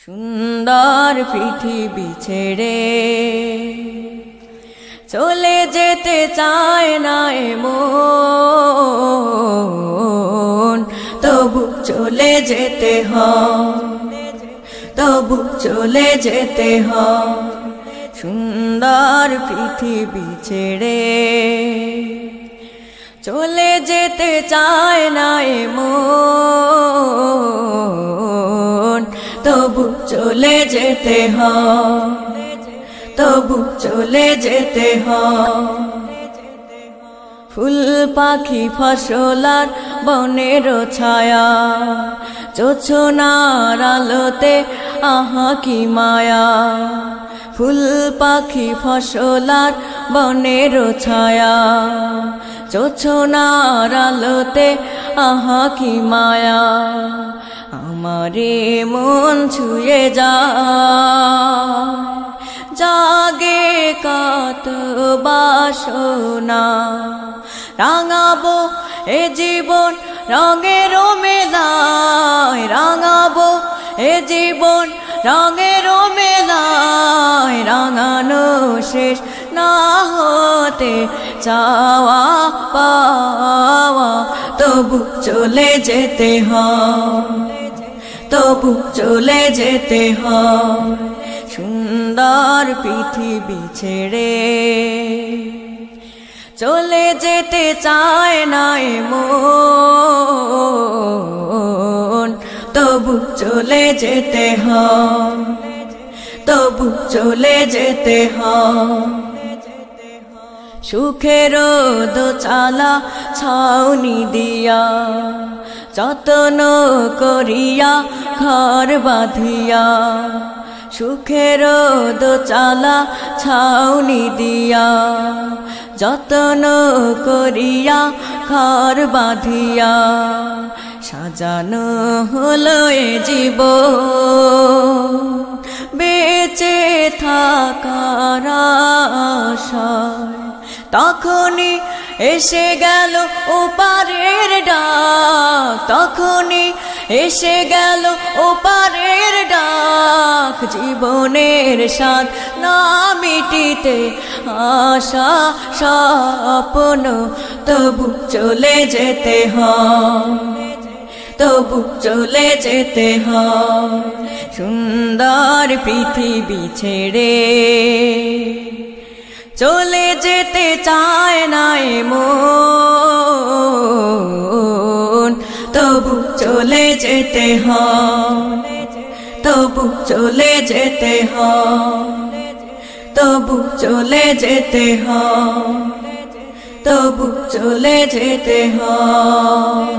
সুন্দর পৃথিবী ছেড়ে চলে যেতে চায় না মন, তবু চলে যেতে হয়, তবু চলে যেতে হয়। সুন্দর পৃথিবী ছেড়ে চলে যেতে চায় না মন, তবু চলে যেতে হয়, তবু চলে যেতে হয়। ফুল পাখি ফসলার বনের ছায়া, জোছনার আলোতে আহা কি মায়া। ফুল পাখি ফসলার বনের ছায়া, জোছনার আলোতে আহা কি মায়া। আমারে মন ছুঁয়ে যায়, জাগে কত বাসনা। রাঙাবো এ জীবন রঙের মেলায়, রাঙাবো এ জীবন রঙের মেলায়। রাঙানো শেষ না হতে চাওয়া পাওয়া, তবু চলে যেতে হয়, তবু চলে যেতে হয়। সুন্দর পৃথিবী ছেড়ে চলে যেতে চায় না মন, তবু চলে যেতে হয়, তবু চলে যেতে হয়। সুখের দোচালা ছাউনি দিয়া, যত্ন করিয়া ঘর বাঁধিয়া। সুখের দোচালা ছাউনি দিয়া, যত্ন করিয়া ঘর বাঁধিয়া। সাজানো হলো এ জীবন বেঁচে থাকার আশায়, তখনই এসে গেল ওপারের ডাক, তখনই এসে গেল ওপারের ডাক। জীবনের স্বাদ না মিটিতে আশা স্বপ্ন, তবু চলে যেতে হয়, তবু চলে যেতে হয়। সুন্দর পৃথিবী ছেড়ে চলে যেতে চায় না মন, তবু চলে যেতে হয়, তবু চলে যেতে হয়, তবু চলে যেতে হয়, তবু চলে যেতে হয়।